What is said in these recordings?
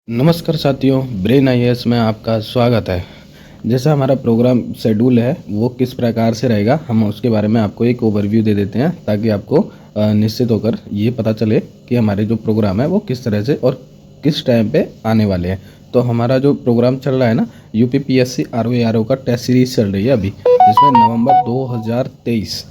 नमस्कार साथियों, brain IAS में आपका स्वागत है। जैसा हमारा प्रोग्राम शेड्यूल है वो किस प्रकार से रहेगा, हम उसके बारे में आपको एक ओवरव्यू दे देते हैं ताकि आपको निश्चित होकर ये पता चले कि हमारे जो प्रोग्राम है वो किस तरह से और किस टाइम पे आने वाले हैं। तो हमारा जो प्रोग्राम चल रहा है ना, यूपीपीएससी आरओ का टेस्ट सीरीज चल रही है अभी, जिसमें नवंबर 2023,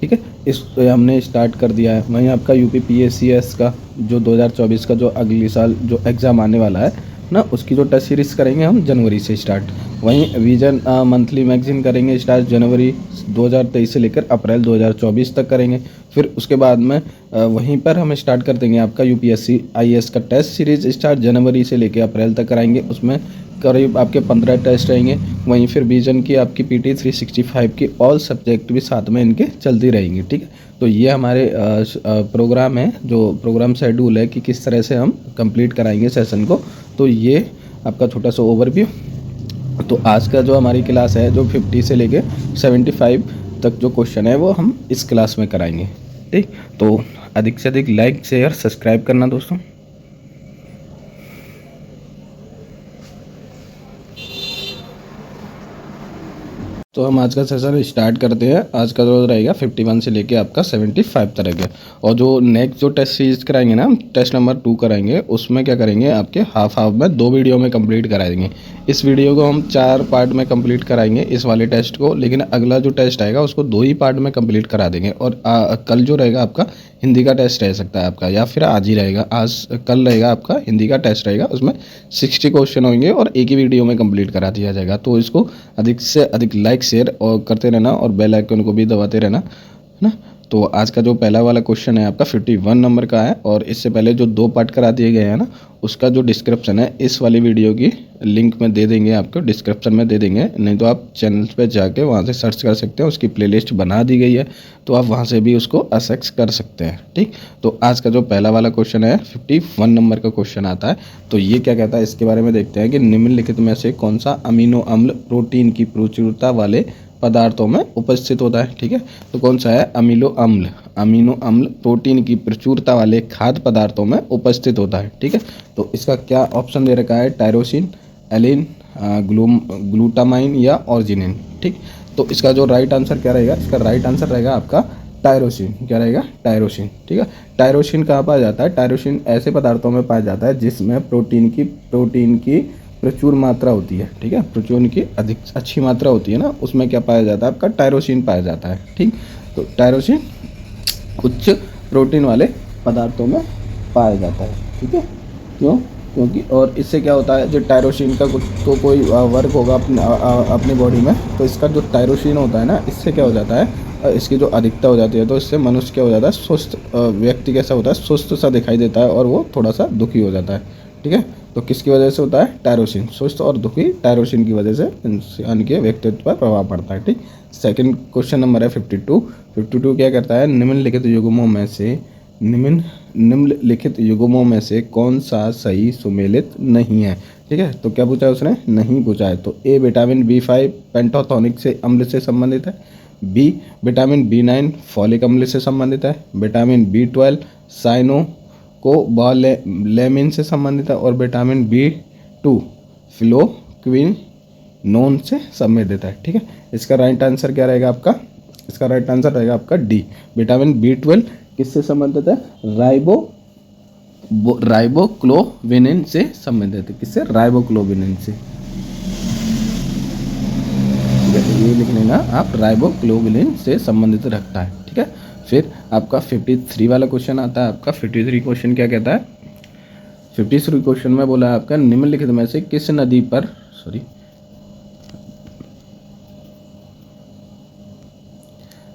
ठीक है, इस हमने स्टार्ट कर दिया है। वहीं आपका यूपीपीएससीएस का जो 2024 का जो अगले साल जो एग्ज़ाम आने वाला है ना, उसकी जो टेस्ट सीरीज़ करेंगे हम जनवरी से स्टार्ट। वहीं विजन मंथली मैगजीन करेंगे स्टार्ट जनवरी 2023 से लेकर अप्रैल 2024 तक करेंगे। फिर उसके बाद में वहीं पर हम स्टार्ट कर देंगे आपका यूपीएससी आईएएस का टेस्ट सीरीज़ स्टार्ट जनवरी से लेकर अप्रैल तक कराएंगे। उसमें करीब आपके 15 टेस्ट रहेंगे। वहीं फिर विजन की आपकी पीटी 365 की ऑल सब्जेक्ट भी साथ में इनके चलती रहेंगी, ठीक है। तो ये हमारे प्रोग्राम है, जो प्रोग्राम शेड्यूल है कि किस तरह से हम कंप्लीट कराएंगे सेशन को। तो ये आपका छोटा सा ओवरव्यू। तो आज का जो हमारी क्लास है, जो 50 से लेके 75 तक जो क्वेश्चन है वो हम इस क्लास में कराएंगे, ठीक। तो अधिक से अधिक लाइक शेयर सब्सक्राइब करना दोस्तों। तो हम आज का सेशन स्टार्ट करते हैं। आज का रोज रहेगा 51 से लेके आपका 75 तक है। और जो नेक्स्ट जो टेस्ट सीरीज कराएंगे ना, टेस्ट नंबर 2 कराएंगे, उसमें क्या करेंगे, आपके हाफ में 2 वीडियो में कंप्लीट कराएंगे। इस वीडियो को हम 4 पार्ट में कंप्लीट कराएंगे इस वाले टेस्ट को, लेकिन अगला जो टेस्ट आएगा उसको 2 ही पार्ट में कंप्लीट करा देंगे। और कल जो रहेगा आपका हिंदी का टेस्ट रह सकता है आपका, या फिर आज ही रहेगा, कल रहेगा आपका हिंदी का टेस्ट रहेगा। उसमें 60 क्वेश्चन होंगे और एक ही वीडियो में कंप्लीट करा दिया जाएगा। तो इसको अधिक से अधिक लाइक शेयर और करते रहना और बेल आइकन को भी दबाते रहना, है ना। तो आज का जो पहला वाला क्वेश्चन है आपका 51 नंबर का है। और इससे पहले जो 2 पार्ट करा दिए गए हैं ना, उसका जो डिस्क्रिप्शन है इस वाली वीडियो की लिंक में दे देंगे, आपको डिस्क्रिप्शन में दे देंगे। नहीं तो आप चैनल पे जाके वहाँ से सर्च कर सकते हैं, उसकी प्लेलिस्ट बना दी गई है, तो आप वहाँ से भी उसको एक्सेस कर सकते हैं, ठीक। तो आज का जो पहला वाला क्वेश्चन है 51 नंबर का क्वेश्चन आता है। तो ये क्या कहता है, इसके बारे में देखते हैं कि निम्नलिखित में से कौन सा अमीनो अम्ल प्रोटीन की प्रचुरता वाले पदार्थों में उपस्थित होता है, ठीक है। तो कौन सा है, अमीनो अम्ल प्रोटीन की प्रचुरता वाले खाद्य पदार्थों में उपस्थित होता है, ठीक है। तो इसका क्या ऑप्शन दे रखा है, टायरोसिन, एलिन, ग्लूटामाइन या ऑर्जिनिन, ठीक। तो इसका जो राइट आंसर क्या रहेगा, इसका राइट आंसर रहेगा आपका टायरोसिन। क्या रहेगा, टायरोसिन, ठीक है। टायरोसिन कहाँ पाया जाता है, टायरोसिन ऐसे पदार्थों में पाया जाता है जिसमें प्रोटीन की प्रचुर मात्रा होती है, ठीक है। प्रोटीन की अधिक अच्छी मात्रा होती है ना, उसमें क्या पाया जाता है, आपका टायरोसिन पाया जाता है, ठीक। तो टायरोसिन उच्च प्रोटीन वाले पदार्थों में पाया जाता है, ठीक है। क्योंकि और इससे क्या होता है, जो टायरोसिन का कुछ तो कोई वर्क होगा अपनी बॉडी में, तो इसका जो टायरोसिन होता है ना, इससे क्या हो जाता है, इसकी जो अधिकता हो जाती है, तो इससे मनुष्य क्या हो जाता है, सुस्त व्यक्ति कैसा होता है, सुस्त सा दिखाई देता है और वो थोड़ा सा दुखी हो जाता है, ठीक है। तो किसकी वजह से होता है, टायरोसिन, सुस्त और दुखी टायरोसिन की वजह से इंसान के व्यक्तित्व पर प्रभाव पड़ता है, ठीक। सेकंड क्वेश्चन नंबर है 52 क्या करता है, निम्नलिखित युग्मों में से कौन सा सही सुमेलित नहीं है, ठीक है। तो क्या पूछा है उसने, नहीं पूछा है। तो ए विटामिन B5 पेंटोथेनिक से अम्ल से संबंधित है, बी विटामिन B9 फॉलिक अम्ल से संबंधित है, विटामिन B12 साइनो को लेमिन से संबंधित है, और विटामिन B2 फ्लोक्विनोन से संबंधित है, ठीक है। इसका राइट आंसर क्या रहेगा आपका, इसका राइट आंसर रहेगा आपका डी, विटामिन B12 किससे संबंधित है, राइबोक्लोविनिन से संबंधित है। किससे, राइबोक्लोविनिन से, ठीक है। ये लिख लेना आप, राइबोक्लोविनिन से संबंधित रखता है, ठीक है। फिर आपका 53 वाला क्वेश्चन आता है। आपका 53 क्वेश्चन क्या कहता है, 53 क्वेश्चन में बोला है आपका निम्नलिखित में से किस नदी पर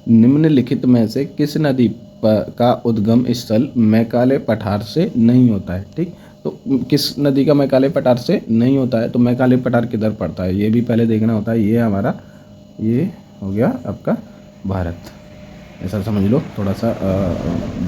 निम्नलिखित में से किस नदी का उद्गम स्थल मैकाले पठार से नहीं होता है, ठीक। तो किस नदी का मैकाले पठार से नहीं होता है, तो मैकाले पठार किधर पड़ता है ये भी पहले देखना होता है। ये हमारा, ये हो गया आपका भारत, ऐसा समझ लो, थोड़ा सा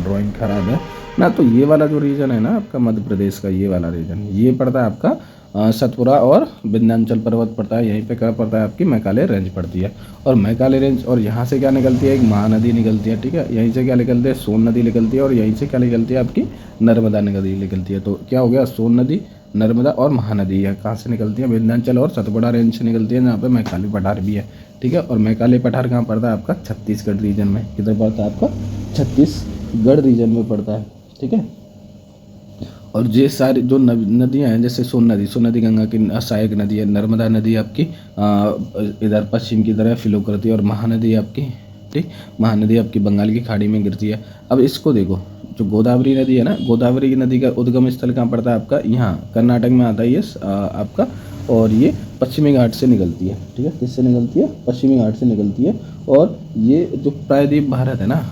ड्राइंग खराब है ना। तो ये वाला जो रीजन है ना आपका मध्य प्रदेश का, ये वाला रीजन, ये पड़ता है आपका सतपुरा और विंध्याचल पर्वत पड़ता है। यहीं पे क्या पड़ता है, आपकी मैकाले रेंज पड़ती है। और मैकाले रेंज, और यहाँ से क्या निकलती है, एक महानदी निकलती है, ठीक है। यहीं से क्या निकलती है, सोन नदी निकलती है, और यहीं से क्या निकलती है, आपकी नर्मदा नदी निकलती है। तो क्या हो गया, सोन नदी, नर्मदा और महानदी है। कहाँ से निकलती है? विंध्याचल और सतपुड़ा रेंज से निकलती है, जहाँ पे मैकाली पठार भी है। ठीक है, और मैकाली पठार कहाँ पड़ता है आपका? छत्तीसगढ़ रीजन में। किधर पड़ता है आपका? छत्तीसगढ़ रीजन में पड़ता है। ठीक है, और ये सारी जो नदियाँ हैं, जैसे सोन नदी गंगा की सहायक नदी है। नर्मदा नदी आपकी इधर पश्चिम की तरफ फ्लो करती है, और महानदी आपकी, ठीक, महानदी आपकी बंगाल की खाड़ी में गिरती है। अब इसको देखो, जो गोदावरी नदी है ना, गोदावरी नदी का उद्गम स्थल कहाँ पड़ता है आपका? यहाँ कर्नाटक में आता है ये आपका, और ये पश्चिमी घाट से निकलती है। ठीक है, किससे निकलती है? पश्चिमी घाट से निकलती है। और ये जो प्रायद्वीप भारत है ना,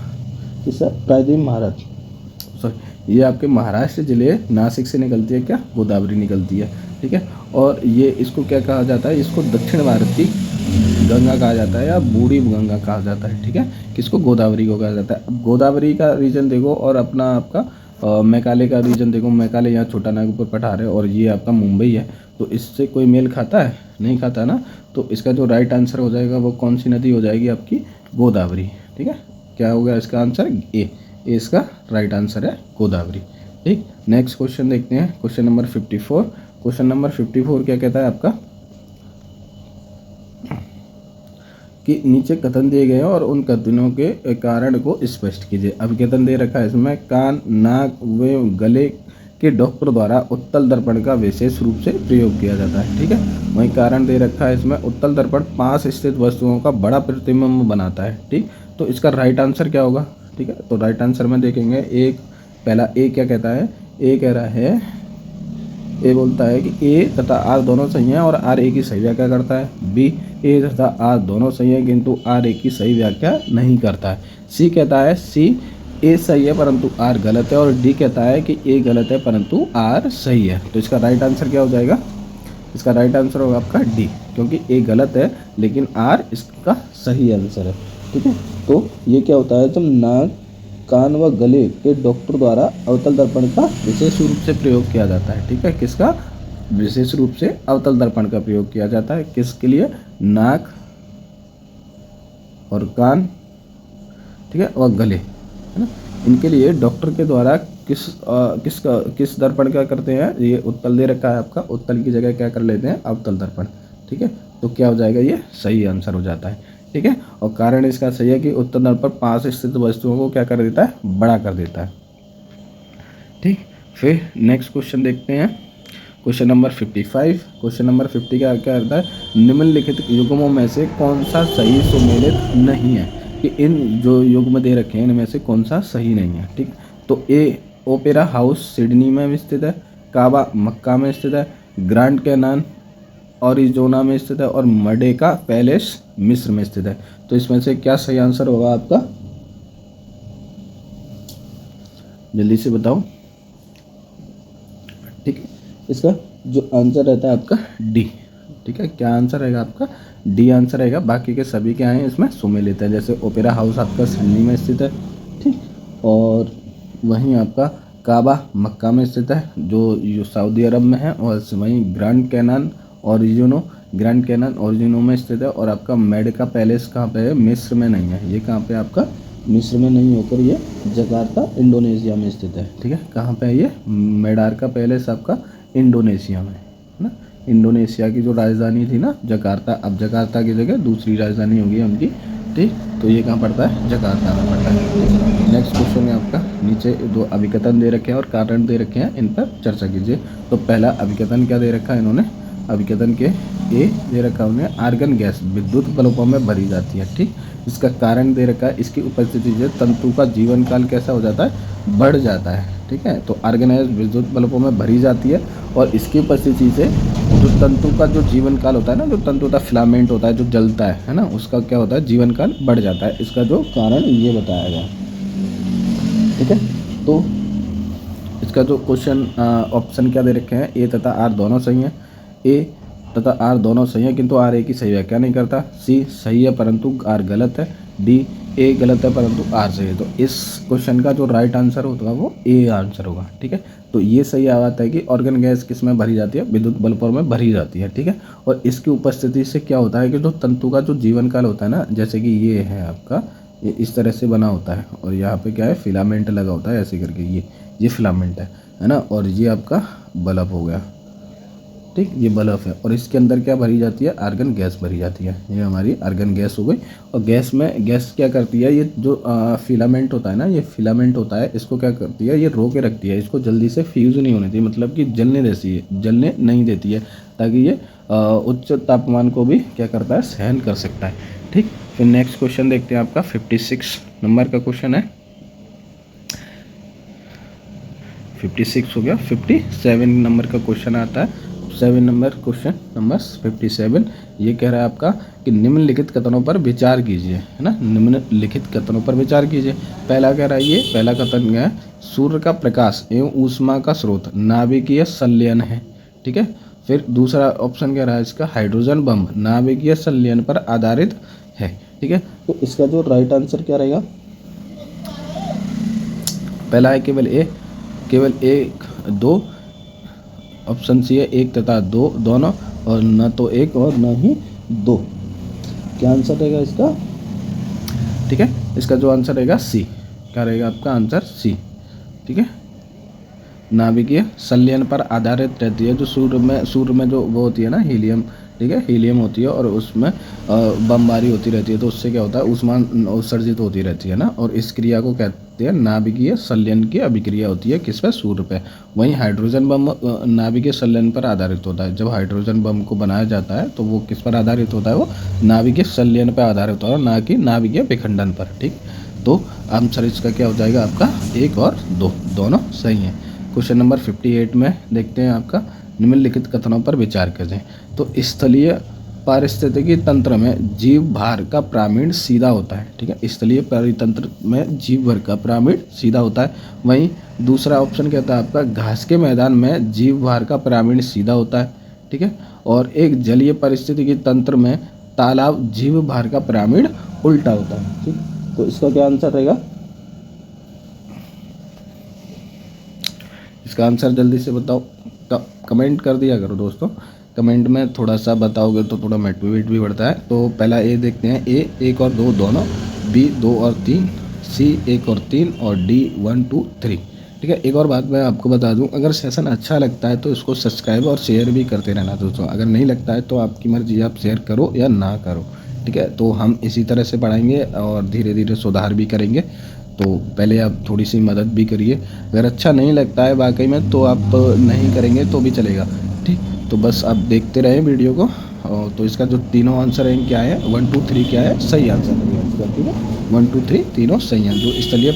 किसका? प्रायद्वीप भारत, सॉरी, ये आपके महाराष्ट्र जिले नासिक से निकलती है। क्या? गोदावरी निकलती है। ठीक है, और ये इसको क्या कहा जाता है? इसको दक्षिण भारत की गंगा कहा जाता है, या बूढ़ी गंगा कहा जाता है। ठीक है, किसको? गोदावरी को कहा जाता है। अब गोदावरी का रीजन देखो, और अपना आपका मेघालय का रीजन देखो। मेघालय यहाँ छोटा नागपुर पठार है, और ये आपका मुंबई है। तो इससे कोई मेल खाता है? नहीं खाता ना। तो इसका जो राइट आंसर हो जाएगा वो कौन सी नदी हो जाएगी आपकी? गोदावरी। ठीक है, क्या हो गया इसका आंसर? ए इसका राइट आंसर है गोदावरी। ठीक, नेक्स्ट क्वेश्चन देखते हैं, क्वेश्चन नंबर 54। क्वेश्चन नंबर 54 क्या कहता है आपका? कि नीचे कथन दिए गए हैं और उन कथनों के कारण को स्पष्ट कीजिए। अब कथन दे रखा है इसमें, कान, नाक व गले के डॉक्टर द्वारा उत्तल दर्पण का विशेष रूप से प्रयोग किया जाता है। ठीक है, वही कारण दे रखा है इसमें, उत्तल दर्पण पास स्थित वस्तुओं का बड़ा प्रतिबिंब बनाता है। ठीक, तो इसका राइट आंसर क्या होगा? ठीक है, तो राइट आंसर में देखेंगे, एक पहला ए क्या कहता है? ए कह रहा है, ए बोलता है कि ए तथा आर दोनों सही हैं और आर ए की सही व्याख्या करता है। बी, ए तथा आर दोनों सही हैं किंतु आर ए की सही व्याख्या नहीं करता है। सी कहता है, सी ए सही है परंतु आर गलत है। और डी कहता है कि ए गलत है परंतु आर सही है। तो इसका राइट आंसर क्या हो जाएगा? इसका राइट आंसर होगा आपका डी, क्योंकि ए गलत है लेकिन आर इसका सही आंसर है। ठीक है, तो ये क्या होता है? जब नाक, कान व गले के डॉक्टर द्वारा अवतल दर्पण का विशेष रूप से प्रयोग किया जाता है। ठीक है, किसका? विशेष रूप से अवतल दर्पण का प्रयोग किया जाता है। किसके लिए? नाक और कान, ठीक है, और गले, है ना, इनके लिए डॉक्टर के द्वारा किस दर्पण क्या करते हैं? ये उत्तल दे रखा है आपका, उत्तल की जगह क्या कर लेते हैं? अवतल दर्पण। ठीक है, तो क्या हो जाएगा? ये सही आंसर हो जाता है। ठीक है, और कारण इसका सही है कि उत्तल दर्पण पास स्थित वस्तुओं को क्या कर देता है? बड़ा कर देता है। ठीक, फिर नेक्स्ट क्वेश्चन देखते हैं, क्वेश्चन नंबर 55। क्वेश्चन नंबर 50 का क्या करता है? निम्नलिखित युग्मों में से कौन सा सही सुमेलित नहीं है? कि इन जो युग्म दे रखे हैं इनमें से कौन सा सही नहीं है? ठीक, तो ए ओपेरा हाउस सिडनी में स्थित है, काबा मक्का में स्थित है, ग्रैंड कैनान अरिज़ोना में स्थित है, और मर्डेका पैलेस मिस्र में स्थित है। तो इसमें से क्या सही आंसर होगा आपका? जल्दी से बताओ। ठीक है, इसका जो आंसर रहता है आपका डी। ठीक है, क्या आंसर रहेगा आपका? डी आंसर रहेगा। बाकी के सभी क्या हैं इसमें? सुमेलित है। जैसे ओपेरा हाउस आपका सिडनी में स्थित है, ठीक, और वहीं आपका काबा मक्का में स्थित है जो सऊदी अरब में है, और वहीं ग्रैंड कैनान ओरिजिनो में स्थित है। और आपका मेडका पैलेस कहाँ पे है? मिस्र में नहीं है। ये कहाँ पे आपका? मिस्र में नहीं होकर ये जकार्ता इंडोनेशिया में स्थित है। ठीक है, कहाँ पे है ये? मेडारका पैलेस आपका इंडोनेशिया में, है ना। इंडोनेशिया की जो राजधानी थी ना जकार्ता, अब जकार्ता की जगह दूसरी राजधानी होगी उनकी। ठीक, तो ये कहाँ पड़ता है? जकार्ता में पड़ता है। नेक्स्ट क्वेश्चन है आपका, नीचे दो अभिकथन दे रखे हैं और कारण दे रखे हैं, इन पर चर्चा कीजिए। तो पहला अभिकथन क्या दे रखा है इन्होंने? अभिकथन के ए दे रखा है उन्हें, आर्गन गैस विद्युत बल्बों में भरी जाती है। ठीक, इसका कारण दे रखा है, इसकी उपस्थिति से तंतु का जीवन काल कैसा हो जाता है? बढ़ जाता है। ठीक है, तो आर्गन गैस विद्युत बल्बों में भरी जाती है, और इसकी उपस्थिति से जो तंतु का जो जीवन काल होता है ना, जो तंतु का फिलामेंट होता है जो जलता है ना, उसका क्या होता है? जीवन काल बढ़ जाता है। इसका जो कारण ये बताया गया। ठीक है, तो इसका जो क्वेश्चन ऑप्शन क्या दे रखे हैं? ए तथा आर दोनों सही हैं। ए तथा आर दोनों सही हैं किंतु आर ए की सही व्याख्या नहीं करता। सी सही है परंतु आर गलत है। डी ए गलत है परंतु आर सही है। तो इस क्वेश्चन का जो राइट आंसर होगा वो ए आंसर होगा। ठीक है, तो ये सही आता है कि ऑर्गन गैस किस में भरी जाती है? विद्युत बल्बों में भरी जाती है। ठीक है, और इसकी उपस्थिति से क्या होता है कि जो तंतु का जो जीवन काल होता है ना, जैसे कि ये है आपका, ये इस तरह से बना होता है, और यहाँ पे क्या है? फिलामेंट लगा होता है ऐसे करके, ये फिलामेंट है ना, और ये आपका बल्ब हो गया। ठीक, ये बल्ब है और इसके अंदर क्या भरी जाती है, आर्गन गैस भरी जाती है। ये हमारी आर्गन गैस हो गई। और गैस क्या करती है, ये जो फिलामेंट होता है ना, ये फिलामेंट होता है, इसको क्या करती है, ये रो के रखती है, इसको जल्दी से फ्यूज़ नहीं होने देती, मतलब कि जलने नहीं देती है, ताकि ये उच्च तापमान को भी क्या करता है, सहन कर सकता है। ठीक, फिर नेक्स्ट क्वेश्चन देखते हैं आपका 56 नंबर का क्वेश्चन है। 56 हो गया। 57 नंबर का क्वेश्चन आता है। 7 नंबर क्वेश्चन नंबर 57 ये कह रहा है आपका कि निम्नलिखित कथनों पर विचार कीजिए, है ना, निम्नलिखित कथनों पर विचार कीजिए। पहला कह रहा है, ये पहला कथन क्या है, सूर्य का प्रकाश एवं ऊष्मा का स्रोत नाभिकीय संलयन है। ठीक है, फिर दूसरा ऑप्शन कह रहा है इसका, हाइड्रोजन बम नाभिकीय संलयन पर आधारित है। ठीक है, तो इसका जो राइट आंसर क्या रहेगा, पहला है केवल एक दो, ऑप्शन सी है एक तथा दो दोनों, और न तो एक और न ही दो। क्या आंसर रहेगा इसका? ठीक है, इसका जो आंसर रहेगा सी, क्या रहेगा आपका आंसर सी। ठीक है, नाभिकीय संलयन पर आधारित रहती है। जो सूर्य में जो वो होती है ना, हीलियम, ठीक है, हीलियम होती है और उसमें बमबारी होती रहती है, तो उससे क्या होता है, ऊष्मा उत्सर्जित होती रहती है ना, और इस क्रिया को कहते हैं नाभिकीय संलयन की अभिक्रिया होती है, किस पे, सूर्य पे। वहीं हाइड्रोजन बम नाभिकीय संलयन पर आधारित होता है। जब हाइड्रोजन बम को बनाया जाता है तो वो किस पर आधारित होता है, वो नाभिकीय संलयन पर आधारित होता है, ना कि नाभिकीय विखंडन पर। ठीक, तो आंसर इसका क्या हो जाएगा आपका, एक और दो दोनों सही है। क्वेश्चन नंबर 58 में देखते हैं आपका, निम्नलिखित कथनों पर विचार करें। तो स्थलीय पारिस्थितिकी तंत्र में जीव भार का प्रामीण सीधा होता है। ठीक है, स्थलीय परितंत्र में जीव भर का प्रामीण सीधा होता है। वहीं दूसरा ऑप्शन कहता है आपका, घास के मैदान में जीव भार का प्रामीण सीधा होता है। ठीक है, और एक जलीय परिस्थितिकी तंत्र में तालाब जीव भार का प्रामीण उल्टा होता है। ठीक, तो इसका क्या आंसर रहेगा? इसका आंसर जल्दी से बताओ, कमेंट कर दिया करो दोस्तों, कमेंट में थोड़ा सा बताओगे तो थोड़ा मोटिवेट भी बढ़ता है। तो पहला ए देखते हैं, ए एक और दो दोनों, बी 2 और 3, सी 1 और 3 और डी 1 2 3। ठीक है, एक और बात मैं आपको बता दूं, अगर सेशन अच्छा लगता है तो इसको सब्सक्राइब और शेयर भी करते रहना दोस्तों। अगर नहीं लगता है तो आपकी मर्जी, आप शेयर करो या ना करो। ठीक है, तो हम इसी तरह से पढ़ाएंगे और धीरे धीरे सुधार भी करेंगे। तो पहले आप थोड़ी सी मदद भी करिए। अगर अच्छा नहीं लगता है वाकई में तो आप नहीं करेंगे तो भी चलेगा। ठीक, तो बस आप देखते रहें वीडियो को। तो इसका जो तीनों आंसर हैं क्या है, 1 2 3 क्या है, सही आंसर है इसका। ठीक है, 1 2 3 तीनों सही हैं। जो स्थलीय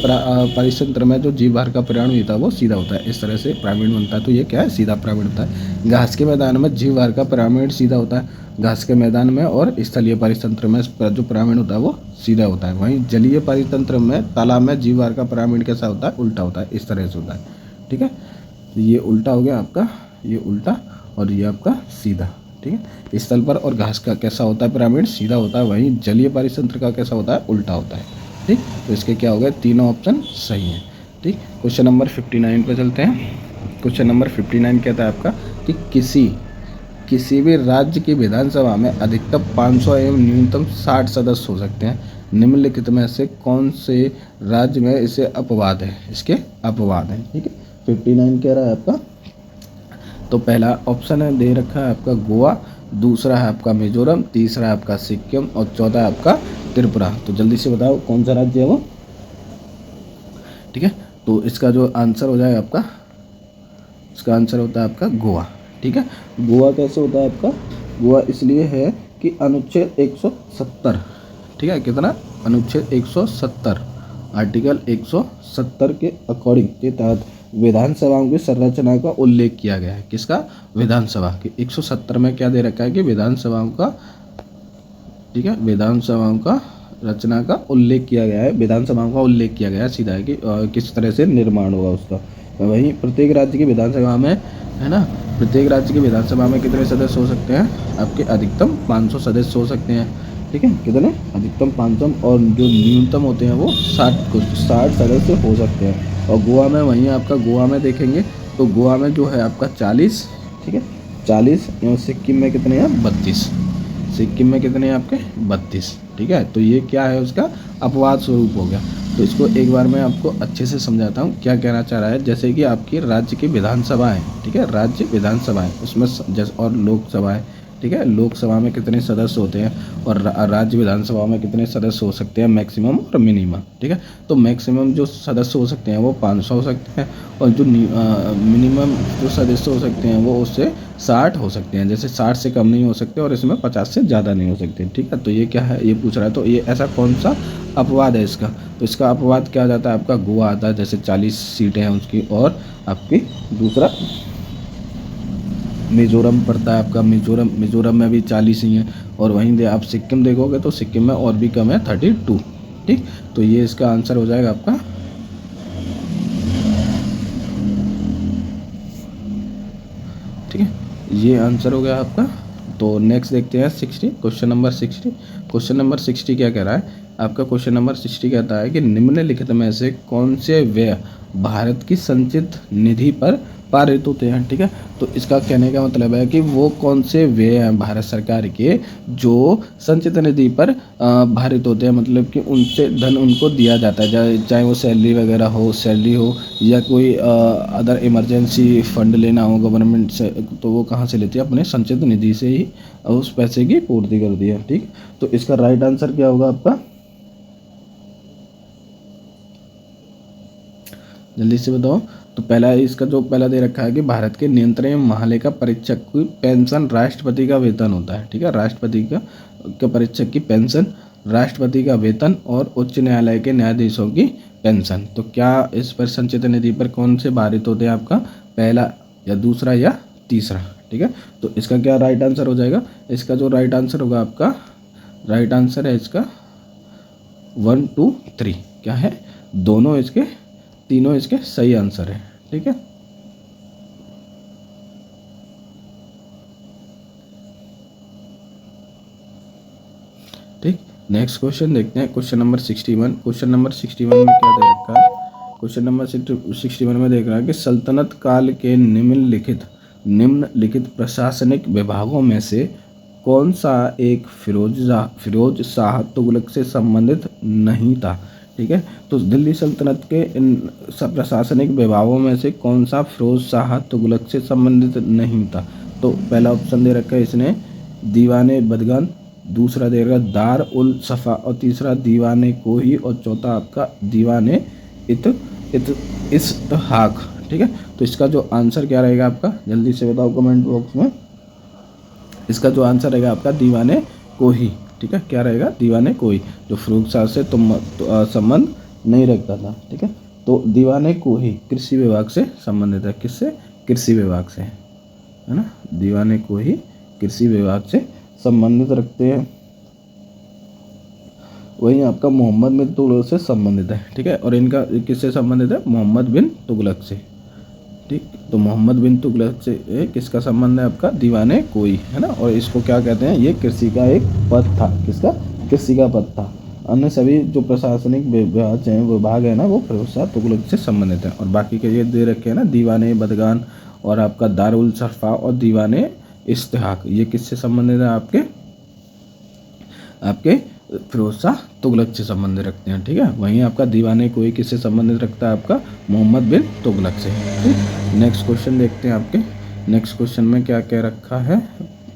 परितंत्र में जो जीव भार का प्रामीण होता है वो सीधा होता है, इस तरह से प्रामीण बनता है, तो ये क्या है, सीधा प्रामीण होता है। घास के मैदान में जीव भार का प्रामीण सीधा होता है, घास के मैदान में, और स्थलीय परितंत्र में जो प्रामीण होता है वो सीधा होता है। वहीं जलीय परितंत्र में तालाब में जीव भार का प्रामीण कैसा होता है, उल्टा होता है, इस तरह से होता है। ठीक है, तो ये उल्टा हो गया आपका, ये उल्टा, और ये आपका सीधा। ठीक है, स्थल पर और घास का कैसा होता है प्रामीण, सीधा होता है, वहीं जलीय परितंत्र का कैसा होता है, उल्टा होता है। ठीक, तो इसके क्या हो गए, तीनों ऑप्शन सही हैं। ठीक, क्वेश्चन नंबर 59 पर चलते हैं। क्वेश्चन नंबर 59 कहता है आपका कि किसी भी राज्य की विधानसभा में अधिकतम 500 एवं न्यूनतम 60 सदस्य हो सकते हैं। निम्नलिखित में से कौन से राज्य में इसे अपवाद है, इसके अपवाद हैं। ठीक है, 59 कह रहा है आपका, तो पहला ऑप्शन है दे रखा है आपका गोवा, दूसरा है आपका मिजोरम, तीसरा है आपका सिक्किम और चौथा है आपका त्रिपुरा। तो जल्दी से बताओ कौन सा राज्य है वो। ठीक है, तो इसका जो आंसर हो जाएगा आपका, इसका आंसर होता है आपका गोवा। ठीक है, गोवा कैसे होता है आपका, गोवा इसलिए है कि अनुच्छेद 170, ठीक है, कितना, अनुच्छेद 170, आर्टिकल 170 के अकॉर्डिंग के तहत विधानसभाओं की संरचना का उल्लेख किया गया है। किसका, विधानसभा की 170 में क्या दे रखा है कि विधानसभाओं का, ठीक है, विधानसभाओं का रचना का उल्लेख किया गया है, विधानसभाओं का उल्लेख किया गया है सीधा है कि किस तरह से निर्माण होगा उसका। वहीं प्रत्येक राज्य की विधानसभा में, है ना, प्रत्येक राज्य की विधानसभा में कितने सदस्य हो सकते हैं आपके, अधिकतम 500 सदस्य हो सकते हैं। ठीक है, कितने, अधिकतम 500, और जो न्यूनतम होते हैं वो 60 सदस्य हो सकते हैं। और गोवा में, वहीं आपका गोवा में देखेंगे तो गोवा में जो है आपका 40, ठीक है, 40, एवं सिक्किम में कितने हैं, 32, सिक्किम में कितने हैं आपके, 32। ठीक है, तो ये क्या है, उसका अपवाद स्वरूप हो गया। तो इसको एक बार मैं आपको अच्छे से समझाता हूँ क्या कहना चाह रहा है। जैसे कि आपकी राज्य की विधानसभा है, ठीक है, राज्य विधानसभा है, उसमें जैसे और लोकसभा है, ठीक है, लोकसभा में कितने सदस्य होते हैं और राज्य विधानसभा में कितने सदस्य हो सकते हैं, मैक्सिमम और मिनिमम, ठीक है। तो मैक्सिमम जो सदस्य हो सकते हैं वो 500 हो सकते हैं और जो मिनिमम जो सदस्य हो सकते हैं वो उससे 60 हो सकते हैं। जैसे 60 से कम नहीं हो सकते और इसमें 50 से ज़्यादा नहीं हो सकते, ठीक है। तो ये क्या है, ये पूछ रहा है, तो ये ऐसा कौन सा अपवाद है इसका, तो इसका अपवाद क्या आ जाता है आपका, गोवा आता है, जैसे 40 सीटें हैं उसकी। और आपकी दूसरा मिज़ोरम पड़ता है आपका, मिज़ोरम में भी 40 ही हैं। और वहीं दे आप सिक्किम देखोगे तो सिक्किम में और भी कम है, 32, ठीक। तो ये इसका आंसर हो जाएगा आपका, ठीक है, ये आंसर हो गया आपका। तो नेक्स्ट देखते हैं 60, क्वेश्चन नंबर 60। क्वेश्चन नंबर 60 क्या कह रहा है आपका, क्वेश्चन नंबर 60 कहता है कि निम्नलिखित में से कौन से व्यय भारत की संचित निधि पर पारित होते हैं, ठीक है। तो इसका कहने का मतलब है कि वो कौन से व्यय हैं भारत सरकार के जो संचित निधि पर भारित होते हैं, मतलब कि उनसे धन उनको दिया जाता है, चाहे वो सैलरी वगैरह हो, सैलरी हो या कोई अदर इमरजेंसी फंड लेना हो गवर्नमेंट से, तो वो कहाँ से लेती है, अपने संचित निधि से ही उस पैसे की पूर्ति करती है, ठीक। तो इसका राइट आंसर क्या होगा आपका, जल्दी से बताओ। तो पहला इसका जो पहला दे रखा है कि भारत के नियंत्रण महालेखा परीक्षक की पेंशन राष्ट्रपति का वेतन होता है, ठीक है, राष्ट्रपति का परीक्षक की पेंशन, राष्ट्रपति का वेतन और उच्च न्यायालय के न्यायाधीशों की पेंशन। तो क्या इस पर संचित निधि पर कौन से भारित होते हैं आपका, पहला या दूसरा या तीसरा, ठीक है। तो इसका क्या राइट आंसर हो जाएगा, इसका जो राइट आंसर होगा आपका, राइट आंसर है इसका 1, 2, 3, क्या है, दोनों इसके, तीनों इसके सही आंसर है, ठीक है। ठीक, नेक्स्ट क्वेश्चन देखते हैं, क्वेश्चन नंबर 61। क्वेश्चन नंबर 61 में क्या दे रखा है, क्वेश्चन नंबर 61 में देख रहा है कि सल्तनत काल के निम्नलिखित प्रशासनिक विभागों में से कौन सा एक फिरोज शाह तुगलक से संबंधित नहीं था, ठीक है। तो दिल्ली सल्तनत के इन सब प्रशासनिक विभागों में से कौन सा फिरोज शाह तुगलक से संबंधित नहीं था। तो पहला ऑप्शन दे रखा है इसने दीवाने बदगान, दूसरा दे रखा दार उल सफ़ा और तीसरा दीवाने कोही और चौथा आपका दीवाने इस्तेहाक, ठीक है। तो इसका जो आंसर क्या रहेगा आपका, जल्दी से बताओ कमेंट बॉक्स में। इसका जो आंसर रहेगा आपका दीवाने कोही, ठीक है, क्या रहेगा, दीवाने कोही, जो फिरोज शाह से संबंध नहीं रखता था, ठीक है। तो दीवाने कोही कृषि विभाग से संबंधित है, किससे, कृषि विभाग से, है ना, दीवाने कोही कृषि विभाग से संबंधित रखते हैं। वहीं आपका मोहम्मद बिन तुगलक से संबंधित है, ठीक है, और इनका किससे संबंधित है, मोहम्मद बिन तुगलक से, ठीक। तो मोहम्मद बिन तुगलक से किसका संबंध है आपका, दीवाने कोई, है ना। और इसको क्या कहते हैं, ये कृषि का एक पद था, किसका, कृषि का पद था। अन्य सभी जो प्रशासनिक विभाग है ना वो फिरोज शाह तुगलक से संबंधित है। और बाकी के ये दे रखे हैं ना, दीवाने बदगान और आपका दारुल सरफा और दीवाने इस्तेहाक, ये किससे संबंधित है, आपके फिरोज शाह तुगलक से संबंधित रखते हैं, ठीक है। वहीं आपका दीवाने कोई किससे संबंधित रखता है, आपका मोहम्मद बिन तुगलक से, ठीक। नेक्स्ट क्वेश्चन देखते हैं आपके, नेक्स्ट क्वेश्चन में क्या कह रखा है,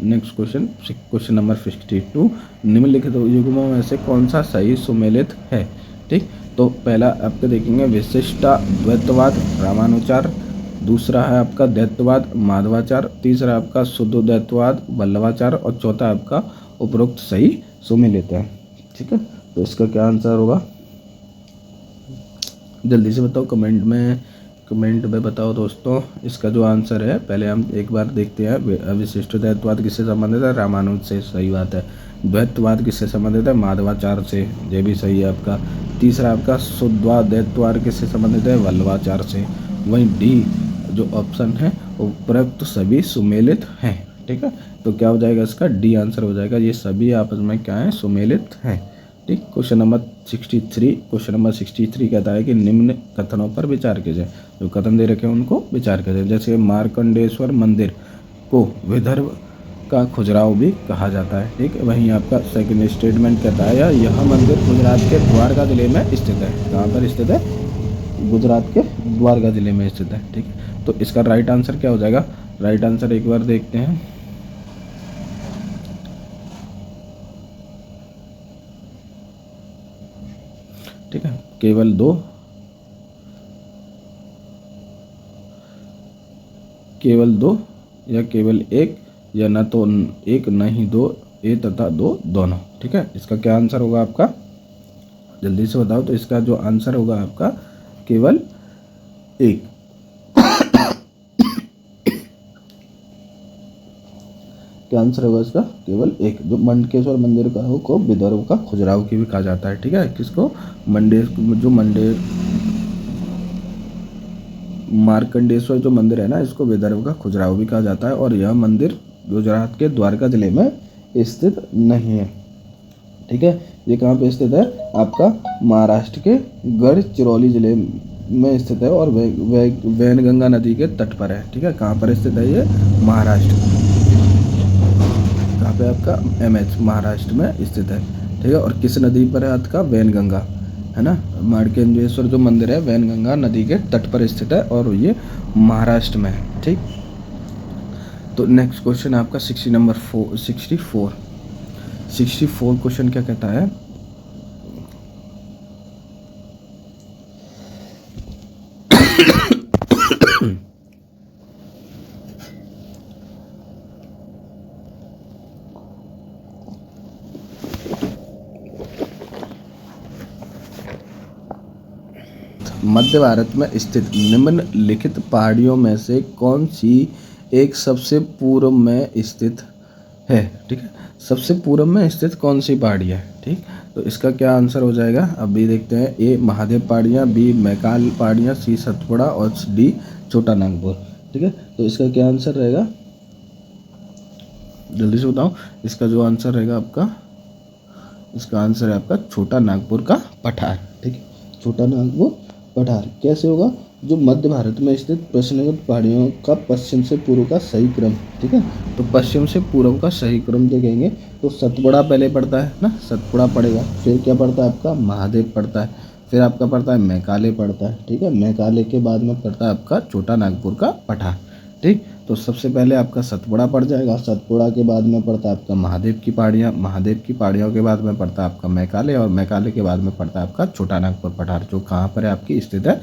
नेक्स्ट क्वेश्चन, क्वेश्चन नंबर 52, निम्नलिखित युग्मों में से कौन सा सही सुमेलित है, ठीक। तो पहला आपके देखेंगे विशिष्टाद्वैतवाद रामानुचार, दूसरा है आपका द्वैतवाद माधवाचार, तीसरा आपका शुद्धोद्वैतवाद वल्लभाचार और चौथा आपका उपरोक्त सही सुमेलित है, ठीक है। तो इसका क्या आंसर होगा, जल्दी से बताओ कमेंट में बताओ दोस्तों। इसका जो आंसर है, पहले हम एक बार देखते हैं, विशिष्ट द्वैतवाद किससे संबंधित है, रामानुज से, सही बात है। द्वैतवाद किससे संबंधित है, माधवाचार से, ये भी सही है आपका। तीसरा आपका शुद्धोद्वैतवाद किससे संबंधित है, वल्लभाचार से। वहीं डी जो ऑप्शन है उपरोक्त सभी सुमेलित हैं, ठीक है। तो क्या हो जाएगा, इसका डी आंसर हो जाएगा, ये सभी आपस में क्या है, सुमेलित हैं, ठीक। क्वेश्चन नंबर 63 कहता है कि निम्न कथनों पर विचार कीजिए, जो कथन दे रखे हैं उनको विचार कीजिए। जैसे मार्कंडेश्वर मंदिर को विदर्भ का खुजराहो भी कहा जाता है। ठीक है, वहीं आपका सेकंड स्टेटमेंट कहता है यह मंदिर गुजरात के द्वारका जिले में स्थित है। कहाँ पर स्थित है? गुजरात के द्वारका जिले में स्थित है। ठीक है, तो इसका राइट आंसर क्या हो जाएगा? राइट आंसर एक बार देखते हैं। ठीक है, केवल दो, केवल दो या केवल एक, या न तो एक न ही दो, ए तथा दो दोनों। ठीक है, इसका क्या आंसर होगा आपका? जल्दी से बताओ। तो इसका जो आंसर होगा आपका केवल एक। क्या आंसर होगा इसका? केवल एक। जो मंडकेश्वर मंदिर का हो को विदर्भ का खुजराहो की भी कहा जाता है। ठीक है, किसको? मार्कंडेश्वर जो मंदिर है ना, इसको विदर्भ का खुजराहो भी कहा जाता है। और यह मंदिर गुजरात के द्वारका जिले में स्थित नहीं है। ठीक है, ये कहाँ पे स्थित है? आपका महाराष्ट्र के गढ़चिरौली जिले में स्थित है और वैनगंगा नदी के तट पर है। ठीक है, कहाँ पर स्थित है ये? महाराष्ट्र। कहाँ पे? आपका MH महाराष्ट्र में स्थित है। ठीक है, और किस नदी पर है? आपका वैनगंगा, है ना। मार्कंडेश्वर जो मंदिर है वैनगंगा नदी के तट पर स्थित है और ये महाराष्ट्र में है। ठीक, तो नेक्स्ट क्वेश्चन आपका 64 क्वेश्चन क्या कहता है? मध्य भारत में स्थित निम्नलिखित पहाड़ियों में से कौन सी एक सबसे पूर्व में स्थित है? ठीक है, सबसे पूर्व में स्थित कौन सी पहाड़ी है? ठीक, तो इसका क्या आंसर हो जाएगा? अभी देखते हैं। ए महादेव पहाड़ियाँ, बी मैकाल पहाड़ियाँ, सी सतपुड़ा और डी छोटा नागपुर। ठीक है, तो इसका क्या आंसर रहेगा? जल्दी से बताओ। इसका जो आंसर रहेगा आपका, इसका आंसर है आपका छोटा नागपुर का पठार। ठीक है, छोटा नागपुर पठार। कैसे होगा? जो मध्य भारत में स्थित प्रश्नगत पहाड़ियों का पश्चिम से पूर्व का सही क्रम। ठीक है, तो पश्चिम से पूर्व का सही क्रम देखेंगे तो सतपुड़ा पहले पड़ता है ना, सतपुड़ा पड़ेगा। फिर क्या पड़ता है? आपका महादेव पड़ता है। फिर आपका पड़ता है मैकाले पड़ता है। ठीक है, मैकाले के बाद में पड़ता है आपका छोटा नागपुर का पठार। ठीक, तो सबसे पहले आपका सतपुड़ा पड़ जाएगा। सतपुड़ा के बाद में पड़ता है आपका महादेव की पहाड़ियाँ। महादेव की पहाड़ियों के बाद में पड़ता है आपका मैकाले, और मैकाले के बाद में पड़ता है आपका छोटा नागपुर पठार, जो कहाँ पर है? आपकी स्थित है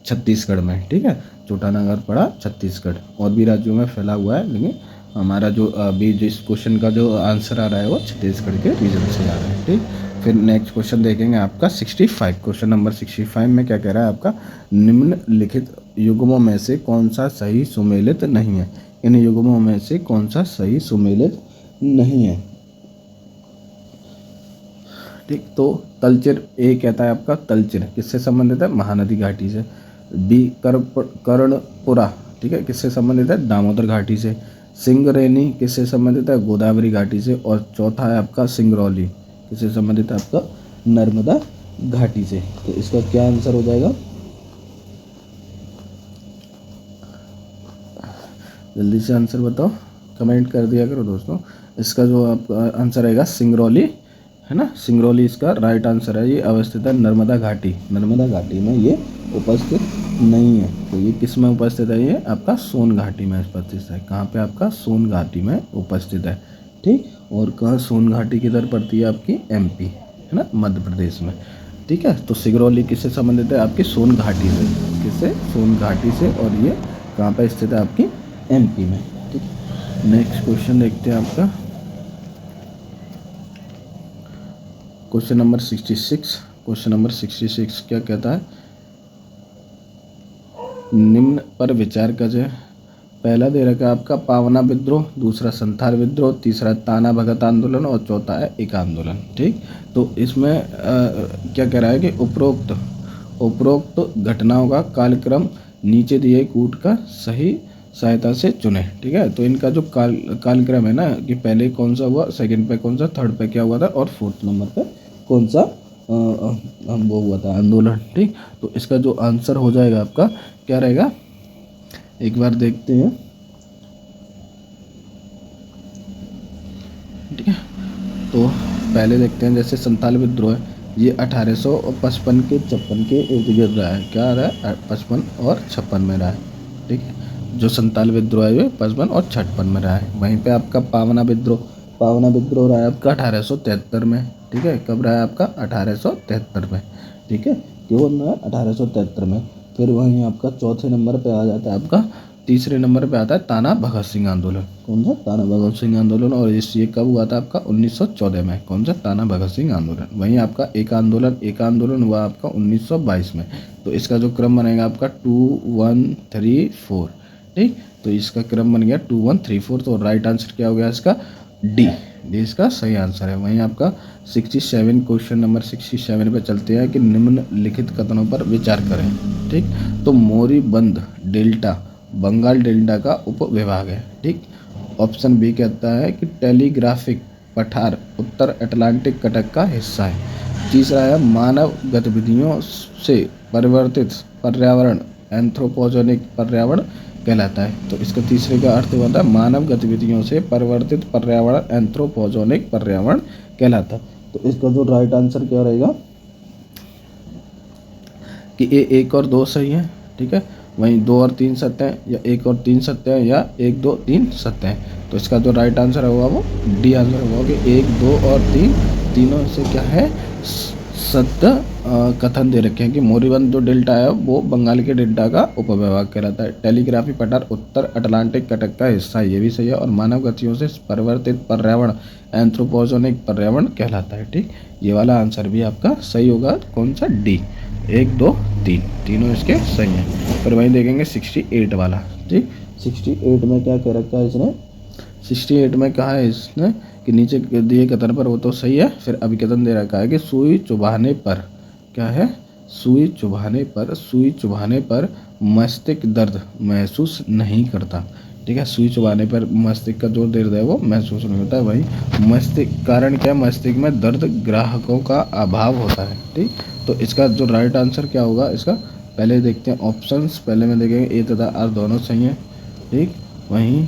छत्तीसगढ़ में। ठीक है, छोटा नागपुर पड़ा छत्तीसगढ़, और भी राज्यों में फैला हुआ है, लेकिन हमारा जो अभी जिस क्वेश्चन का जो आंसर आ रहा है वो छत्तीसगढ़ के रीजन से आ रहा है। ठीक, फिर नेक्स्ट क्वेश्चन देखेंगे आपका 65। क्वेश्चन नंबर 65 में क्या कह रहा है आपका? निम्नलिखित युग्मों में से कौन सा सही सुमेलित नहीं है? इन युग्मों में से कौन सा सही सुमेलित नहीं है? ठीक, तो तलचर ए कहता है आपका तलचर किससे संबंधित है? महानदी घाटी से। बी कर्णपुरा, ठीक है, किससे संबंधित है? दामोदर घाटी से। सिंगरेनी किससे संबंधित है? गोदावरी घाटी से। और चौथा है आपका सिंगरौली, किससे संबंधित है? आपका नर्मदा घाटी से। तो इसका क्या आंसर हो जाएगा? जल्दी से आंसर बताओ, कमेंट कर दिया करो दोस्तों। इसका जो आपका आंसर रहेगा सिंगरौली, है ना। सिंगरौली इसका राइट आंसर है। ये अवस्थित है नर्मदा घाटी, नर्मदा घाटी में ये उपस्थित नहीं है। तो ये किस में उपस्थित है? ये आपका सोन घाटी में उपस्थित है। कहाँ पे? आपका सोन घाटी में उपस्थित है। ठीक, और कहाँ सोन घाटी किधर पड़ती है? आपकी MP, है ना, मध्य प्रदेश में। ठीक है, तो सिंगरौली किससे संबंधित है? आपकी सोन घाटी से। किससे? सोन घाटी से। और ये कहाँ पर स्थित है? आपकी MP में। ठीक, नेक्स्ट क्वेश्चन देखते हैं आपका क्वेश्चन नंबर 66। क्वेश्चन नंबर 66 क्या कहता है? निम्न पर विचार कीजिए। पहला दे रखा है आपका पावना विद्रोह, दूसरा संथाल विद्रोह, तीसरा ताना भगत आंदोलन और चौथा है एक आंदोलन। ठीक, तो इसमें क्या कह रहा है कि उपरोक्त घटनाओं का कालक्रम नीचे दिए कूट का सही सहायता से चुने। ठीक है, तो इनका जो कालक्रम है ना, कि पहले कौन सा हुआ, सेकंड पे कौन सा, थर्ड पे क्या हुआ था, और फोर्थ नंबर पे कौन सा वो हुआ था, आंदोलन। ठीक, तो इसका जो आंसर हो जाएगा आपका क्या रहेगा? एक बार देखते हैं। ठीक है। तो पहले देखते हैं, जैसे संताल विद्रोह है, ये 1855 के 56 के इर्द गिर्द रहा है। क्या रहा है? 55 और 56 में रहा है। ठीक है, जो संताल विद्रोह है ये 55 और 56 में रहा है। वहीं पे आपका पावना विद्रोह, पावना विद्रोह रहा है आपका 1873 में। ठीक है, कब रहा है आपका? 1873 में। ठीक है, क्यों रहा है? 1873 में। फिर वहीं आपका चौथे नंबर पे आ जाता है आपका, तीसरे नंबर पे आता है ताना भगत सिंह आंदोलन। कौन सा? ताना भगत सिंह आंदोलन। और ये कब हुआ था आपका? 1914 में। कौन सा? ताना भगत सिंह आंदोलन। वहीं आपका एक आंदोलन हुआ आपका 1922 में। तो इसका जो क्रम बनेगा आपका 2 1 3 4। ठीक, तो इसका क्रम बन गया 2 1 3 4। तो राइट आंसर क्या हो गया इसका? डी। डी इसका सही आंसर है। वहीं आपका 67, क्वेश्चन नंबर 67 पे चलते हैं कि निम्नलिखित कथनों पर विचार करें। ठीक, तो मोरीबंद डेल्टा बंगाल डेल्टा का उपविभाग है। ठीक, ऑप्शन बी कहता है कि टेलीग्राफिक पठार उत्तर अटलांटिक कटक का हिस्सा है। तीसरा है मानव गतिविधियों से परिवर्तित पर्यावरण एंथ्रोपोजेनिक पर्यावरण कहलाता है। तो इसका तीसरे का अर्थ होता है मानव गतिविधियों से परिवर्तित पर्यावरण एंथ्रोपोजेनिक पर्यावरण कहलाता है। तो इसका जो राइट आंसर क्या रहेगा कि ये 1 और 2 सही है। ठीक है, वहीं 2 और 3 सत्य हैं, या 1 और 3 सत्य हैं, या 1 2 3 सत्य हैं। तो इसका जो राइट आंसर होगा वो डी आंसर होगा कि 1 2 और 3 तीनों से क्या है? सत्य कथन दे रखे हैं कि मोरीबंद जो डेल्टा है वो बंगाल के डेल्टा का उपविभाग कहलाता है। टेलीग्राफी पठार उत्तर अटलांटिक कटक का हिस्सा, ये भी सही है। और मानव गतियों से परिवर्तित पर्यावरण एंथ्रोपोजेनिक पर्यावरण कहलाता है। ठीक, ये वाला आंसर भी आपका सही होगा। कौन सा? डी। 1 2 3 तीनों इसके सही हैं। फिर वहीं देखेंगे 68 वाला। ठीक, 68 में क्या कह रखा है इसने? 68 में कहा है इसने कि नीचे दिए कथन पर, वो तो सही है। फिर अभिकथन दे रखा है कि सुई चुभाने पर, क्या है? सुई चुभाने पर मस्तिष्क दर्द महसूस नहीं करता। ठीक है, सुई चुभाने पर मस्तिष्क का जो दर्द है वो महसूस नहीं होता है। वही मस्तिष्क कारण क्या? मस्तिष्क में दर्द ग्राहकों का अभाव होता है। ठीक, तो इसका जो राइट आंसर क्या होगा इसका? पहले देखते हैं ऑप्शंस। पहले में देखेंगे ए तथा आर दोनों सही हैं। ठीक, वहीं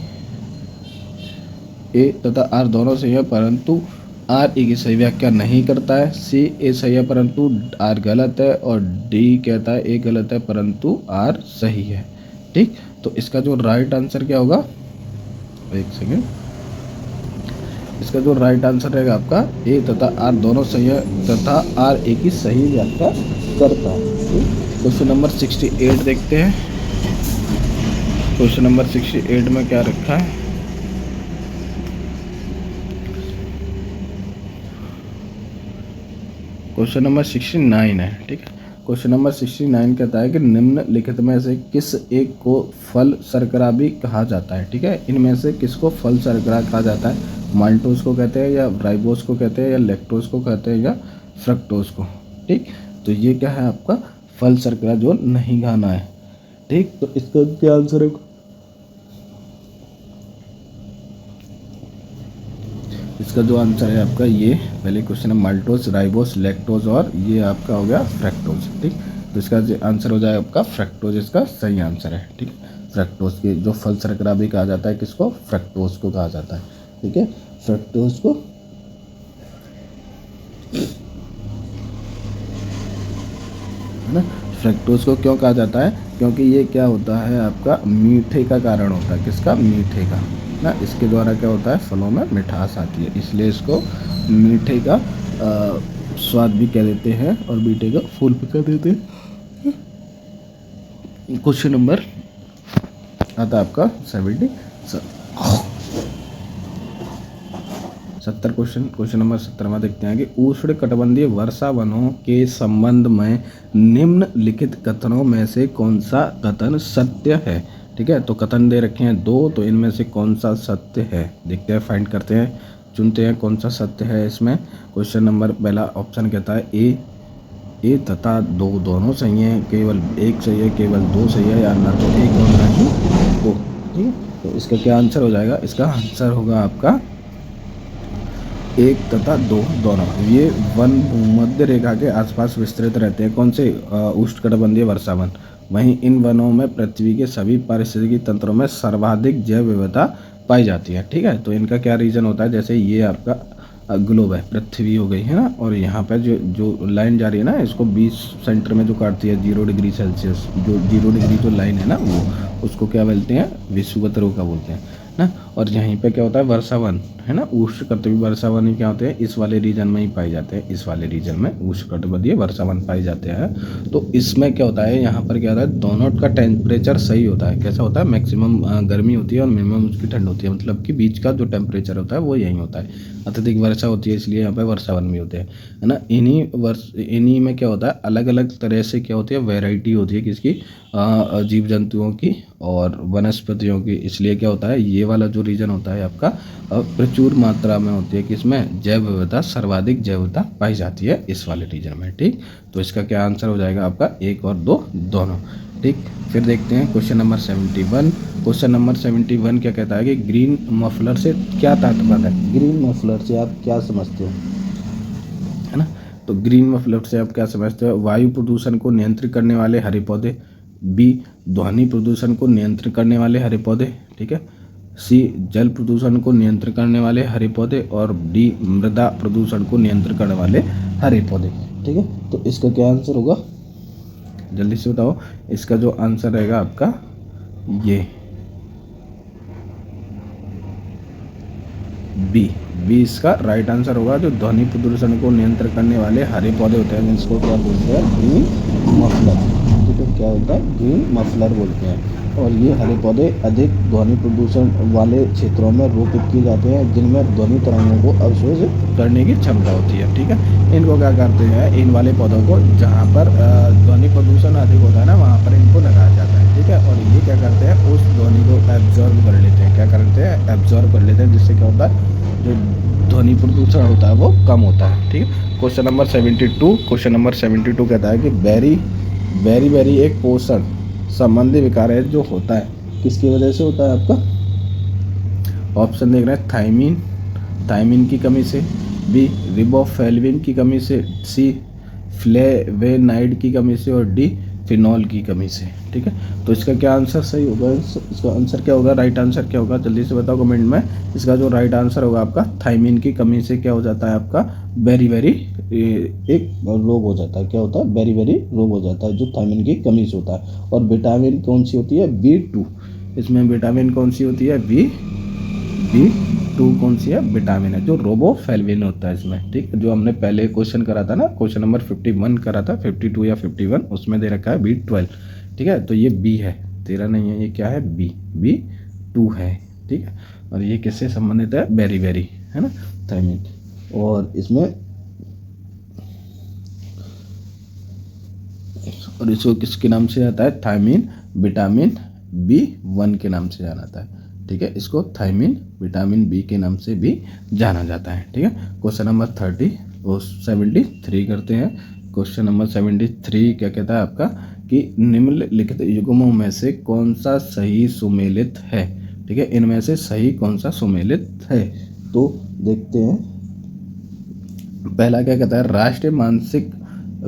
ए तथा आर दोनों सही है, परंतु आर ए की सही व्याख्या नहीं करता है। सी ए सही है परंतु आर गलत है। और डी कहता है ए गलत है परंतु आर सही है। ठीक, तो इसका जो राइट आंसर क्या होगा? एक सेकेंड, इसका जो राइट आंसर रहेगा आपका ए तथा आर दोनों सही है तथा आर ए की सही व्याख्या करता है। क्वेश्चन नंबर 68 देखते हैं। क्वेश्चन नंबर 68 में क्या रखा है? क्वेश्चन नंबर 69 है। ठीक है, क्वेश्चन नंबर 69 कहता है कि निम्नलिखित में से किस एक को फल शर्करा भी कहा जाता है। ठीक है, इनमें से किसको फल शर्करा कहा जाता है? माल्टोज को कहते हैं, या राइबोज को कहते हैं, या लैक्टोज को कहते हैं, या फ्रक्टोज को। ठीक, तो ये क्या है आपका? फल शर्करा जो नहीं खाना है। ठीक, तो इसका क्या आंसर है? इसका जो आंसर है आपका ये पहले क्वेश्चन है माल्टोज, राइबोज, लैक्टोज, और ये आपका हो गया फ्रक्टोज। ठीक, तो इसका जो आंसर हो जाएगा आपका फ्रक्टोज, इसका सही आंसर है। ठीक, फ्रक्टोज के जो फल शर्करा भी कहा जाता है, किसको? फ्रक्टोज को कहा जाता है। ठीक है, फ्रक्टोज को। है ना, फ्रक्टोज को क्यों कहा जाता है? क्योंकि ये क्या होता है आपका? मीठे का कारण होता है। किसका? मीठे का ना। इसके द्वारा क्या होता है? फलों में मिठास आती है, इसलिए इसको मीठे का स्वाद भी कह देते हैं और मीठे का फूल भी कह देते हैं। क्वेश्चन नंबर आता है आपका 70 क्वेश्चन नंबर 70 में देखते हैं कि उष्ण कटिबंधीय वर्षा वनों के संबंध में निम्नलिखित कथनों में से कौन सा कथन सत्य है? ठीक है, तो कथन दे रखे हैं 2, तो इनमें से कौन सा सत्य है? देखते हैं, फाइंड करते हैं, चुनते हैं कौन सा सत्य है इसमें। क्वेश्चन नंबर पहला ऑप्शन कहता है ए तथा 2 दोनों सही हैं, केवल 1 सही है, केवल 2 सही है, या ना तो 1 और ना ही 2। ठीक है, तो इसका क्या आंसर हो जाएगा? इसका आंसर होगा आपका 1 तथा 2 दोनों। ये वन भूमध्य रेखा के आसपास विस्तृत रहते हैं। कौन से? उष्णकटिबंधीय वर्षा वन। वहीं इन वनों में पृथ्वी के सभी पारिस्थितिकी तंत्रों में सर्वाधिक जैव विविधता पाई जाती है। ठीक है, तो इनका क्या रीज़न होता है, जैसे ये आपका ग्लोब है, पृथ्वी हो गई है ना, और यहाँ पे जो जो लाइन जा रही है ना, इसको 20 सेंटर में जो काटती है 0 डिग्री सेल्सियस, जो 0 डिग्री जो लाइन है ना, वो उसको क्या बोलते हैं, विषुवत रेखा बोलते हैं ना। और यहीं पे क्या होता है, वर्षावन है ना, उष्णकटिबंधीय वर्षावन ही क्या होते हैं, इस वाले रीजन में ही पाए जाते हैं, इस वाले रीजन में उष्णकटिबंधीय वर्षावन पाए जाते हैं। तो इसमें क्या होता है, यहाँ पर क्या होता है, दोनों का टेम्परेचर सही होता है। कैसा होता है, मैक्सिमम गर्मी होती है और मिनिमम उसकी ठंड होती है, मतलब कि बीच का जो टेम्परेचर होता है वो यही होता है। अत्यधिक वर्षा होती है, इसलिए यहाँ पे वर्षावन भी होते हैं, है ना। इन्हीं में क्या होता है, अलग अलग तरह से क्या होती है, वैरायटी होती है किसकी, जीव जंतुओं की और वनस्पतियों की। इसलिए क्या होता है, ये वाला जो रीजन होता है आपका प्रचुर मात्रा में होती है, किसमें, जैव विविधता, सर्वाधिक जैव विविधता पाई जाती है इस वाले रीजन में। ठीक, तो इसका क्या आंसर हो जाएगा आपका 1 और 2 दोनों। ठीक, फिर देखते हैं क्वेश्चन नंबर 71। क्वेश्चन नंबर 71 क्या कहता है कि ग्रीन मफलर से क्या तात्पर्य है। ग्रीन मफलर से आप क्या समझते हो, है ना। तो ग्रीन मफलर से आप क्या समझते हो, वायु प्रदूषण को नियंत्रित करने वाले हरे पौधे, बी ध्वनि प्रदूषण को नियंत्रित करने वाले हरे पौधे, ठीक है, सी जल प्रदूषण को नियंत्रित करने वाले हरे पौधे, और डी मृदा प्रदूषण को नियंत्रित करने वाले हरे पौधे। ठीक है, तो इसका क्या आंसर होगा, जल्दी से बताओ। इसका जो आंसर रहेगा आपका ये बी इसका राइट आंसर होगा। जो ध्वनि प्रदूषण को नियंत्रित करने वाले हरे पौधे होते हैं, जिसको क्या बोलते हैं, ग्रीन मफलर। ठीक है, क्या होता है, ग्रीन मफलर बोलते हैं। और ये हरे पौधे अधिक ध्वनि प्रदूषण वाले क्षेत्रों में रोपित किए जाते हैं, जिनमें ध्वनि तरंगों को अवशोषित करने की क्षमता होती है। ठीक है, इनको क्या करते हैं, इन वाले पौधों को जहाँ पर ध्वनि प्रदूषण अधिक होता है ना, वहाँ पर इनको लगाया जाता है। ठीक है, और ये क्या करते हैं, उस ध्वनि को एब्जॉर्ब कर लेते हैं। क्या करते हैं, एब्जॉर्ब कर लेते हैं, जिससे क्या होता है, जो ध्वनि प्रदूषण होता है वो कम होता है। ठीक है, क्वेश्चन नंबर 72। क्वेश्चन नंबर 72 कहता है कि बेरी एक पोषण संबंधी विकार है जो होता है, किसकी वजह से होता है आपका। ऑप्शन देख रहे हैं, थायमिन की कमी से, बी रिबोफ्लाविन की कमी से, सी फ्लेवेनाइड की कमी से, और डी फिनॉल की कमी से। ठीक है, तो इसका क्या आंसर सही होगा, इसका आंसर क्या होगा, राइट आंसर क्या होगा, जल्दी से बताओ कमेंट में। इसका जो राइट आंसर होगा आपका, थायमिन की कमी से क्या हो जाता है आपका, बेरी एक रोग हो जाता है। क्या होता है, बेरी रोग हो जाता है, जो थायमिन की कमी से होता है। और विटामिन कौन सी होती है, B2। इसमें विटामिन कौन सी होती है, B2 कौन सी है, विटामिन है, जो रोबोफ्लाविन होता है इसमें। ठीक, जो हमने पहले क्वेश्चन करा था ना, क्वेश्चन नंबर 51 करा था, 52 या 51, उसमें दे रखा है B12। ठीक है, तो ये बी है, 13 नहीं है, ये क्या है, B2 है। ठीक है, और ये किससे संबंधित है, बेरी है ना, थायमिन। और इसको किसके नाम से आता है, थायमिन विटामिन B1 के नाम से जाना जाता है। ठीक है, इसको थायमिन विटामिन B के नाम से भी जाना जाता है। ठीक है, क्वेश्चन नंबर 73 करते हैं। क्वेश्चन नंबर 73 क्या कहता है आपका कि निम्नलिखित युग्मों में से कौन सा सही सुमेलित है। ठीक है, इनमें से सही कौन सा सुमेलित है, तो देखते हैं। पहला क्या कहता है, राष्ट्रीय मानसिक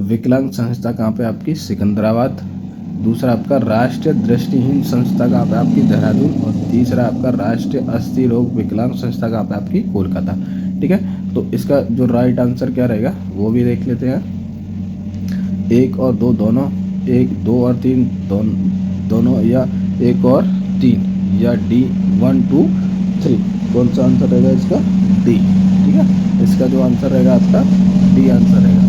विकलांग संस्था कहाँ पे आपकी, सिकंदराबाद। दूसरा आपका राष्ट्रीय दृष्टिहीन संस्था कहाँ पे आपकी, देहरादून। और तीसरा आपका राष्ट्रीय अस्थि रोग विकलांग संस्था कहाँ पे आपकी, कोलकाता। ठीक है, तो इसका जो राइट आंसर क्या रहेगा वो भी देख लेते हैं। 1 और 2 दोनों, 1, 2 और 3 दोनों, या 1 और 3, या D 1, 2, 3, कौन सा आंसर रहेगा इसका, डी। ठीक है, इसका जो आंसर रहेगा आपका डी आंसर रहेगा,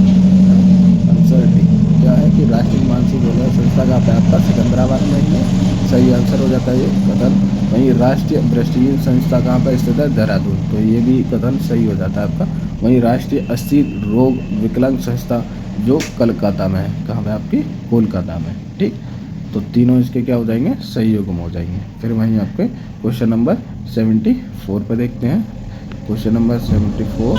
आंसर डी। क्या है कि राष्ट्रीय मानसिक विकलांग संस्था का आपका सिकंदराबाद में ही है, सही आंसर हो जाता है ये कथन। वहीं राष्ट्रीय दृष्टिहीन संस्था कहाँ पर स्थित है, देहरादून, तो ये भी कथन सही हो जाता है आपका। वहीं राष्ट्रीय अस्थि रोग विकलांग संस्था जो कलकत्ता में है, कहाँ पे आपकी, कोलकाता में। ठीक, तो तीनों इसके क्या हो जाएंगे, सही युग्म हो जाएंगे। फिर वहीं आपके क्वेश्चन नंबर 74 पे देखते हैं। क्वेश्चन नंबर 74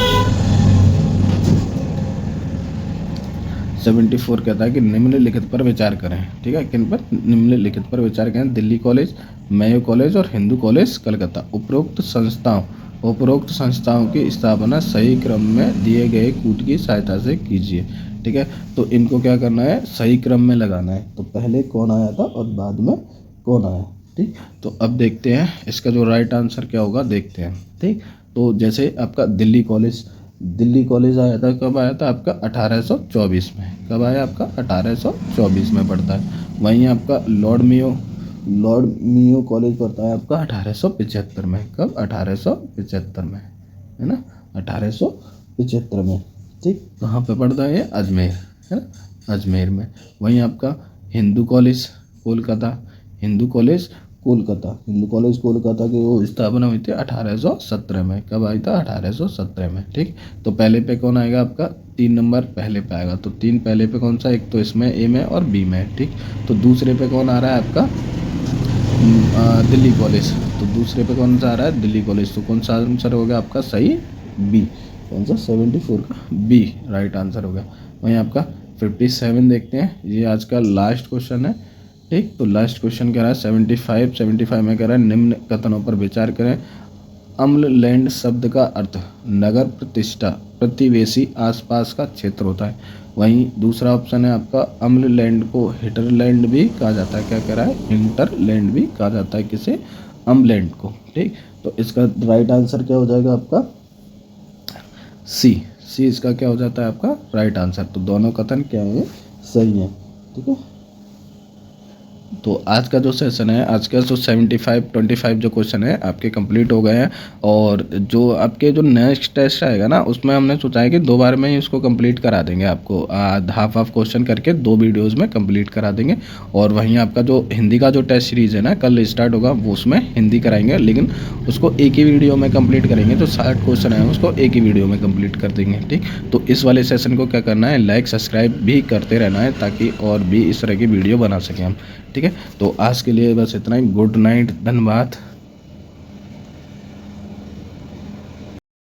कहता है कि निम्नलिखित पर विचार करें। ठीक है, किन पर, निम्नलिखित पर विचार करें, दिल्ली कॉलेज, मेयो कॉलेज और हिंदू कॉलेज कलकत्ता। उपरोक्त संस्थाओं की स्थापना सही क्रम में दिए गए कूट की सहायता से कीजिए। ठीक है, तो इनको क्या करना है, सही क्रम में लगाना है। तो पहले कौन आया था और बाद में कौन आया, ठीक। तो अब देखते हैं इसका जो राइट आंसर क्या होगा, देखते हैं। ठीक। तो जैसे आपका दिल्ली कॉलेज आया था, कब आया था आपका 1824 में। कब आया आपका 1824 में पड़ता है। वहीं आपका लॉर्ड मियो कॉलेज पड़ता है आपका 1875 में। कब? 1875 में, है ना, 1875 में। ठीक। कहाँ पे पड़ता है ये? अजमेर, है ना, अजमेर में। वहीं आपका हिंदू कॉलेज कोलकाता, हिंदू कॉलेज कोलकाता की वो स्थापना हुई थी 1817 में। कब आई था? 1817 में। ठीक। तो पहले पे कौन आएगा आपका? 3 नंबर पहले पे आएगा। तो 3 पहले पे कौन सा? एक तो इसमें ए में और बी में। ठीक। तो दूसरे पे कौन आ रहा है आपका? दिल्ली कॉलेज। तो दूसरे पे कौन सा आ रहा है? दिल्ली कॉलेज। तो कौन सा आंसर हो गया आपका सही? बी। कौन सा? 74 का बी राइट आंसर हो गया। वहीं आपका 57 देखते हैं, ये आज का लास्ट क्वेश्चन है। ठीक। तो लास्ट क्वेश्चन कह रहा है 75 में कह रहा है निम्न कथनों पर विचार करें। अम्ललैंड शब्द का अर्थ नगर प्रतिष्ठा प्रतिवेशी आसपास का क्षेत्र होता है। वहीं दूसरा ऑप्शन है आपका अम्ललैंड को हिंटरलैंड भी कहा जाता है। क्या कह रहा है? हिंटरलैंड भी कहा जाता है किसे? अम्ललैंड को। ठीक। तो इसका राइट आंसर क्या हो जाएगा आपका? सी इसका क्या हो जाता है आपका राइट आंसर। तो दोनों कथन क्या है? सही है। ठीक है। तो आज का जो सेशन है, आज का जो 75-25 जो क्वेश्चन है आपके कंप्लीट हो गए हैं। और जो आपके जो नेक्स्ट टेस्ट आएगा ना, उसमें हमने सोचा है कि 2 बार में ही उसको कंप्लीट करा देंगे। आपको हाफ क्वेश्चन करके 2 वीडियोज़ में कंप्लीट करा देंगे। और वहीं आपका जो हिंदी का जो टेस्ट सीरीज़ है ना, कल स्टार्ट होगा, वो उसमें हिंदी कराएंगे, लेकिन उसको एक ही वीडियो में कंप्लीट करेंगे। जो 60 क्वेश्चन है उसको एक ही वीडियो में कंप्लीट कर देंगे। ठीक। तो इस वाले सेशन को क्या करना है? लाइक सब्सक्राइब भी करते रहना है, ताकि और भी इस तरह की वीडियो बना सकें हम। ठीक है। तो आज के लिए बस इतना ही। गुड नाइट, धन्यवाद।